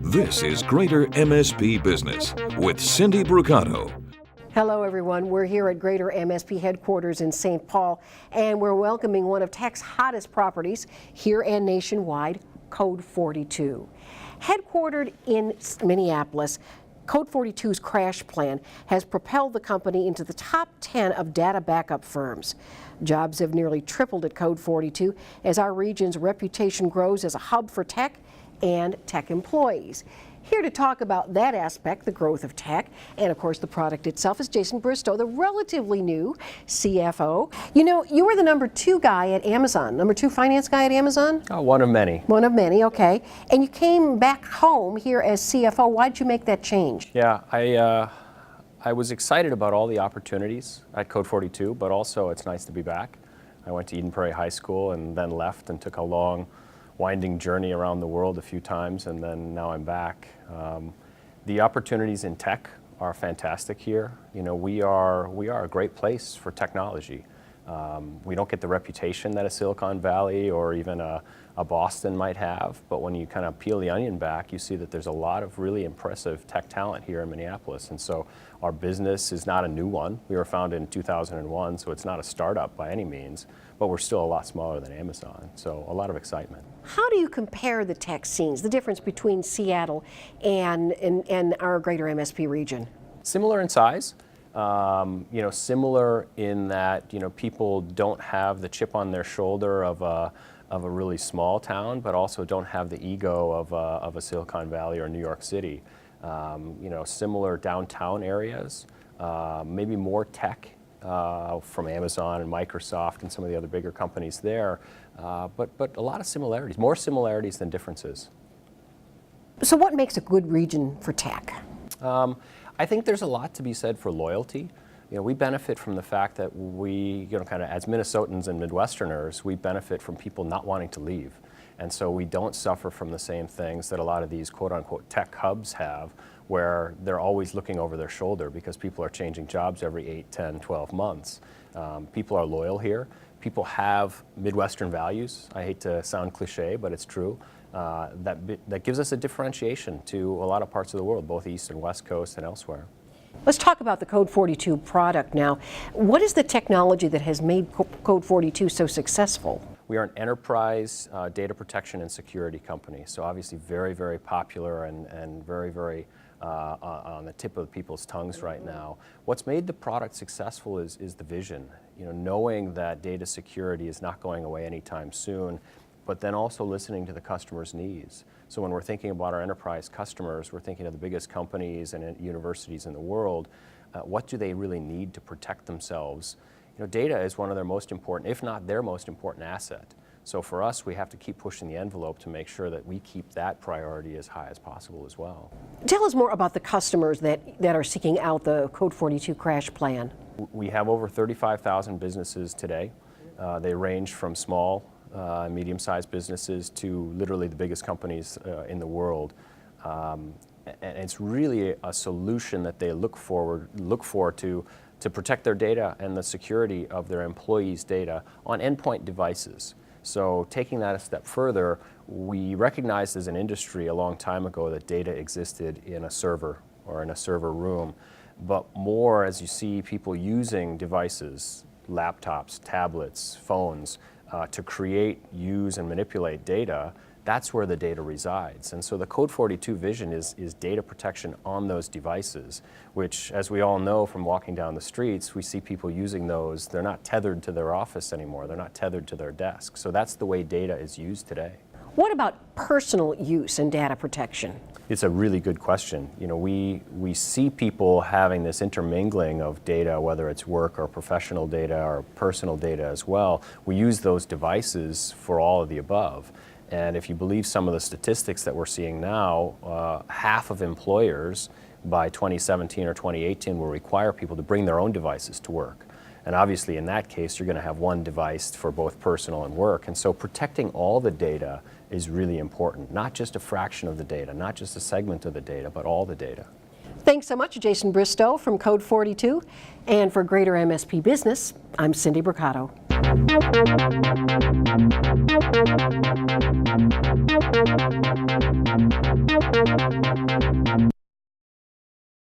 This is Greater MSP Business with Cindy Brucato. Hello everyone, we're here at Greater MSP Headquarters in St. Paul, and we're welcoming one of tech's hottest properties here and nationwide, Code42. Headquartered in Minneapolis, Code42's crash plan has propelled the company into the top 10 of data backup firms. Jobs have nearly tripled at Code42 as our region's reputation grows as a hub for tech and tech employees. Here to talk about that aspect, the growth of tech, and of course the product itself, is Jason Bristow, the relatively new CFO. You know, you were the #2 guy at Amazon, #2 finance guy at Amazon? One of many. One of many, okay. And you came back home here as CFO. Why did you make that change? Yeah, I was excited about all the opportunities at Code42, but also it's nice to be back. I went to Eden Prairie High School and then left and took a long, winding journey around the world a few times, and then now I'm back. The opportunities in tech are fantastic here. You know, we are a great place for technology. We don't get the reputation that a Silicon Valley or even a Boston might have, but when you kind of peel the onion back, you see that there's a lot of really impressive tech talent here in Minneapolis. And so our business is not a new one. We were founded in 2001, so it's not a startup by any means, but we're still a lot smaller than Amazon, so a lot of excitement. How do you compare the tech scenes, the difference between Seattle and our Greater MSP region? Similar in size. You know, similar in that, you know, people don't have the chip on their shoulder of a really small town, but also don't have the ego of a Silicon Valley or New York City. You know, similar downtown areas, maybe more tech from Amazon and Microsoft and some of the other bigger companies there, but a lot of similarities, more similarities than differences. So what makes a good region for tech? I think there's a lot to be said for loyalty. You know, we benefit from the fact that we, you know, kind of as Minnesotans and Midwesterners, we benefit from people not wanting to leave. And so we don't suffer from the same things that a lot of these quote-unquote tech hubs have, where they're always looking over their shoulder because people are changing jobs every 8, 10, 12 months. People are loyal here. People have Midwestern values. I hate to sound cliche, but it's true. That gives us a differentiation to a lot of parts of the world, both East and West Coast and elsewhere. Let's talk about the Code42 product now. What is the technology that has made Code42 so successful? We are an enterprise data protection and security company, so obviously very, very popular and very, very on the tip of people's tongues right now. What's made the product successful is the vision. You know, knowing that data security is not going away anytime soon, but then also listening to the customer's needs. So when we're thinking about our enterprise customers, we're thinking of the biggest companies and universities in the world. What do they really need to protect themselves? You know, data is one of their most important, if not their most important asset. So for us, we have to keep pushing the envelope to make sure that we keep that priority as high as possible as well. Tell us more about the customers that are seeking out the Code42 crash plan. We have over 35,000 businesses today. They range from small, medium-sized businesses to literally the biggest companies in the world. And it's really a solution that they look for to protect their data and the security of their employees' data on endpoint devices. So taking that a step further, we recognized as an industry a long time ago that data existed in a server or in a server room, but more as you see people using devices, laptops, tablets, phones, to create, use, and manipulate data, that's where the data resides. And so the Code42 vision is data protection on those devices, which, as we all know from walking down the streets, we see people using those. They're not tethered to their office anymore. They're not tethered to their desk. So that's the way data is used today. What about personal use and data protection? It's a really good question. You know, we see people having this intermingling of data, whether it's work or professional data or personal data as well. We use those devices for all of the above. And if you believe some of the statistics that we're seeing now, half of employers by 2017 or 2018 will require people to bring their own devices to work. And obviously in that case, you're going to have one device for both personal and work. And so protecting all the data is really important, not just a fraction of the data, not just a segment of the data, but all the data. Thanks so much, Jason Bristow from Code42. And for Greater MSP Business, I'm Cindy Brucato.